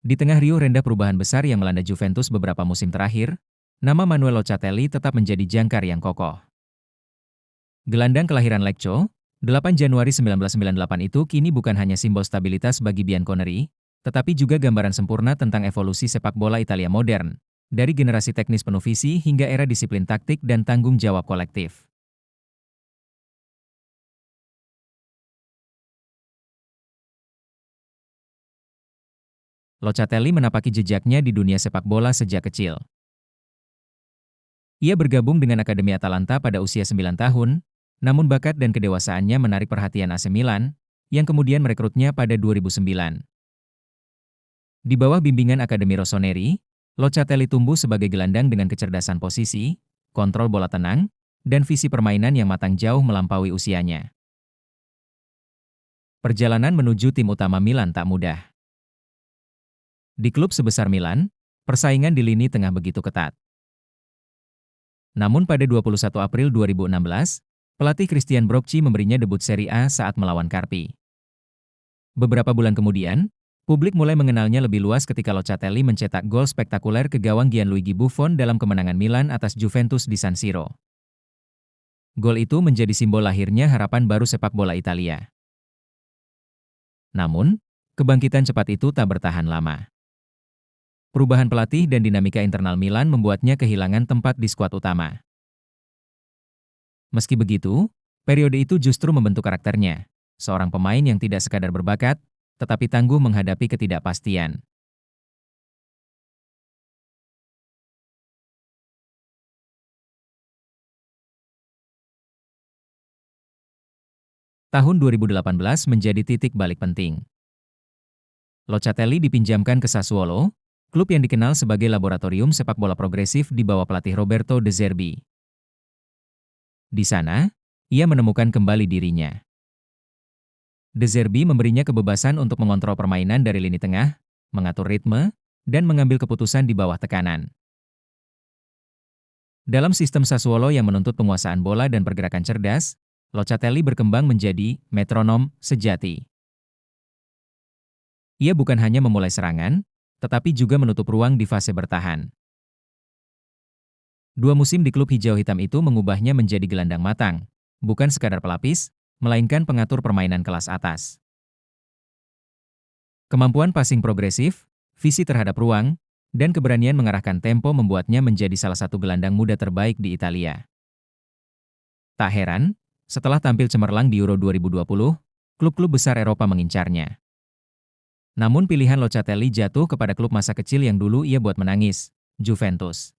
Di tengah riuh rendah perubahan besar yang melanda Juventus beberapa musim terakhir, nama Manuel Locatelli tetap menjadi jangkar yang kokoh. Gelandang kelahiran Lecco, 8 Januari 1998 itu kini bukan hanya simbol stabilitas bagi Bianconeri, tetapi juga gambaran sempurna tentang evolusi sepak bola Italia modern, dari generasi teknis penuh visi hingga era disiplin taktik dan tanggung jawab kolektif. Locatelli menapaki jejaknya di dunia sepak bola sejak kecil. Ia bergabung dengan Akademi Atalanta pada usia 9 tahun, namun bakat dan kedewasaannya menarik perhatian AC Milan, yang kemudian merekrutnya pada 2009. Di bawah bimbingan Akademi Rossoneri, Locatelli tumbuh sebagai gelandang dengan kecerdasan posisi, kontrol bola tenang, dan visi permainan yang matang jauh melampaui usianya. Perjalanan menuju tim utama Milan tak mudah. Di klub sebesar Milan, persaingan di lini tengah begitu ketat. Namun pada 21 April 2016, pelatih Christian Brocchi memberinya debut Serie A saat melawan Carpi. Beberapa bulan kemudian, publik mulai mengenalnya lebih luas ketika Locatelli mencetak gol spektakuler ke gawang Gianluigi Buffon dalam kemenangan Milan atas Juventus di San Siro. Gol itu menjadi simbol lahirnya harapan baru sepak bola Italia. Namun, kebangkitan cepat itu tak bertahan lama. Perubahan pelatih dan dinamika internal Milan membuatnya kehilangan tempat di skuad utama. Meski begitu, periode itu justru membentuk karakternya, seorang pemain yang tidak sekadar berbakat, tetapi tangguh menghadapi ketidakpastian. Tahun 2018 menjadi titik balik penting. Locatelli dipinjamkan ke Sassuolo, klub yang dikenal sebagai laboratorium sepak bola progresif di bawah pelatih Roberto De Zerbi. Di sana, ia menemukan kembali dirinya. De Zerbi memberinya kebebasan untuk mengontrol permainan dari lini tengah, mengatur ritme, dan mengambil keputusan di bawah tekanan. Dalam sistem Sassuolo yang menuntut penguasaan bola dan pergerakan cerdas, Locatelli berkembang menjadi metronom sejati. Ia bukan hanya memulai serangan, tetapi juga menutup ruang di fase bertahan. 2 musim di klub hijau hitam itu mengubahnya menjadi gelandang matang, bukan sekadar pelapis, melainkan pengatur permainan kelas atas. Kemampuan passing progresif, visi terhadap ruang, dan keberanian mengarahkan tempo membuatnya menjadi salah satu gelandang muda terbaik di Italia. Tak heran, setelah tampil cemerlang di Euro 2020, klub-klub besar Eropa mengincarnya. Namun pilihan Locatelli jatuh kepada klub masa kecil yang dulu ia buat menangis, Juventus.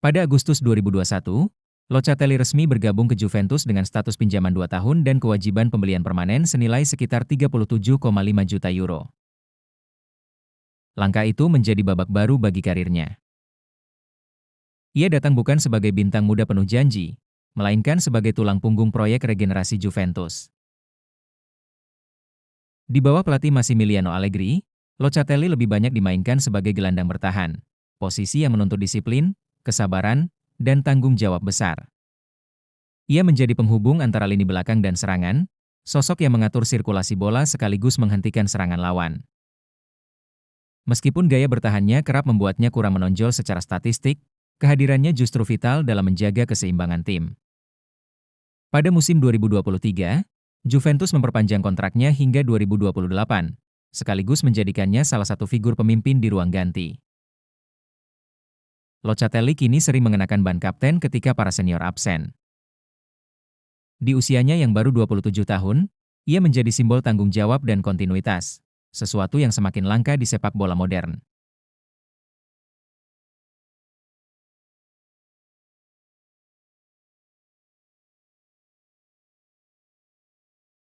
Pada Agustus 2021, Locatelli resmi bergabung ke Juventus dengan status pinjaman 2 tahun dan kewajiban pembelian permanen senilai sekitar 37,5 juta euro. Langkah itu menjadi babak baru bagi karirnya. Ia datang bukan sebagai bintang muda penuh janji, melainkan sebagai tulang punggung proyek regenerasi Juventus. Di bawah pelatih Massimiliano Allegri, Locatelli lebih banyak dimainkan sebagai gelandang bertahan, posisi yang menuntut disiplin, kesabaran, dan tanggung jawab besar. Ia menjadi penghubung antara lini belakang dan serangan, sosok yang mengatur sirkulasi bola sekaligus menghentikan serangan lawan. Meskipun gaya bertahannya kerap membuatnya kurang menonjol secara statistik, kehadirannya justru vital dalam menjaga keseimbangan tim. Pada musim 2023, Juventus memperpanjang kontraknya hingga 2028, sekaligus menjadikannya salah satu figur pemimpin di ruang ganti. Locatelli kini sering mengenakan ban kapten ketika para senior absen. Di usianya yang baru 27 tahun, ia menjadi simbol tanggung jawab dan kontinuitas, sesuatu yang semakin langka di sepak bola modern.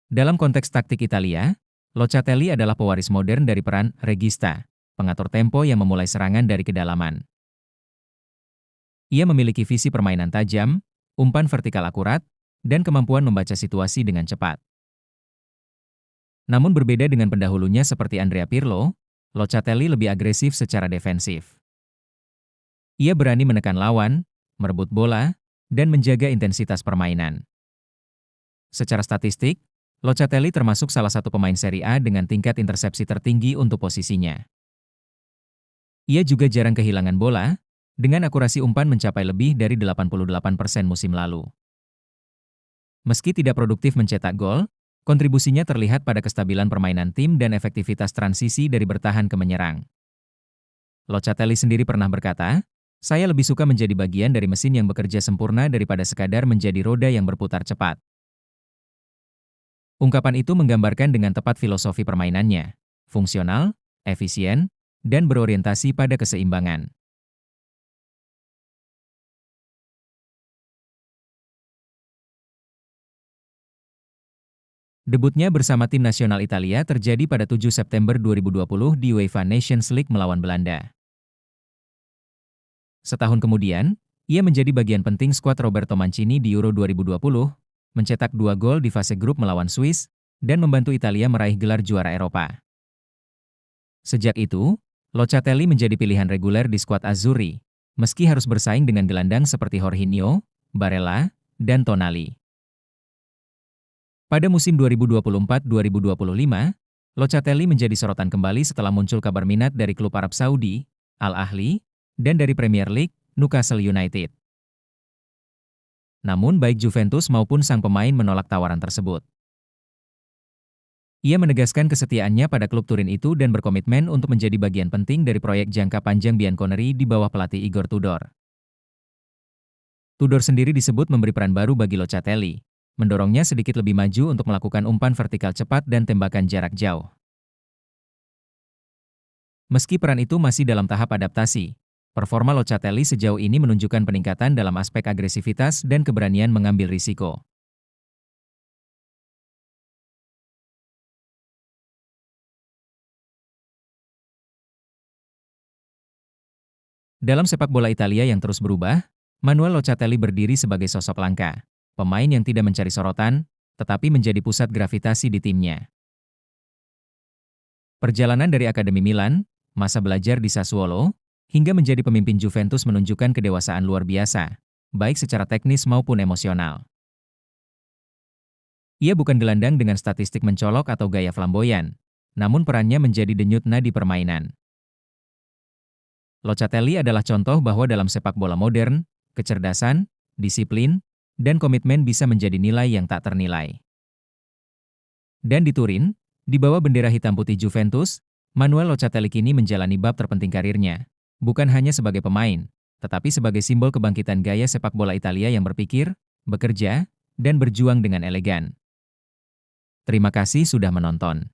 Dalam konteks taktik Italia, Locatelli adalah pewaris modern dari peran regista, pengatur tempo yang memulai serangan dari kedalaman. Ia memiliki visi permainan tajam, umpan vertikal akurat, dan kemampuan membaca situasi dengan cepat. Namun berbeda dengan pendahulunya seperti Andrea Pirlo, Locatelli lebih agresif secara defensif. Ia berani menekan lawan, merebut bola, dan menjaga intensitas permainan. Secara statistik, Locatelli termasuk salah satu pemain Serie A dengan tingkat intersepsi tertinggi untuk posisinya. Ia juga jarang kehilangan bola, dengan akurasi umpan mencapai lebih dari 88% musim lalu. Meski tidak produktif mencetak gol, kontribusinya terlihat pada kestabilan permainan tim dan efektivitas transisi dari bertahan ke menyerang. Locatelli sendiri pernah berkata, "Saya lebih suka menjadi bagian dari mesin yang bekerja sempurna daripada sekadar menjadi roda yang berputar cepat." Ungkapan itu menggambarkan dengan tepat filosofi permainannya, fungsional, efisien, dan berorientasi pada keseimbangan. Debutnya bersama tim nasional Italia terjadi pada 7 September 2020 di UEFA Nations League melawan Belanda. Setahun kemudian, ia menjadi bagian penting skuad Roberto Mancini di Euro 2020, mencetak 2 gol di fase grup melawan Swiss, dan membantu Italia meraih gelar juara Eropa. Sejak itu, Locatelli menjadi pilihan reguler di skuad Azzurri, meski harus bersaing dengan gelandang seperti Jorginho, Barella, dan Tonali. Pada musim 2024-2025, Locatelli menjadi sorotan kembali setelah muncul kabar minat dari klub Arab Saudi, Al Ahly, dan dari Premier League, Newcastle United. Namun baik Juventus maupun sang pemain menolak tawaran tersebut. Ia menegaskan kesetiaannya pada klub Turin itu dan berkomitmen untuk menjadi bagian penting dari proyek jangka panjang Bianconeri di bawah pelatih Igor Tudor. Tudor sendiri disebut memberi peran baru bagi Locatelli, mendorongnya sedikit lebih maju untuk melakukan umpan vertikal cepat dan tembakan jarak jauh. Meski peran itu masih dalam tahap adaptasi, performa Locatelli sejauh ini menunjukkan peningkatan dalam aspek agresivitas dan keberanian mengambil risiko. Dalam sepak bola Italia yang terus berubah, Manuel Locatelli berdiri sebagai sosok langka, pemain yang tidak mencari sorotan, tetapi menjadi pusat gravitasi di timnya. Perjalanan dari Akademi Milan, masa belajar di Sassuolo, hingga menjadi pemimpin Juventus menunjukkan kedewasaan luar biasa, baik secara teknis maupun emosional. Ia bukan gelandang dengan statistik mencolok atau gaya flamboyan, namun perannya menjadi denyut nadi permainan. Locatelli adalah contoh bahwa dalam sepak bola modern, kecerdasan, disiplin, dan komitmen bisa menjadi nilai yang tak ternilai. Dan di Turin, di bawah bendera hitam putih Juventus, Manuel Locatelli kini menjalani bab terpenting karirnya, bukan hanya sebagai pemain, tetapi sebagai simbol kebangkitan gaya sepak bola Italia yang berpikir, bekerja, dan berjuang dengan elegan. Terima kasih sudah menonton.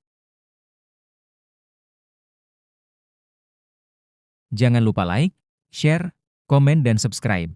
Jangan lupa like, share, komen dan subscribe.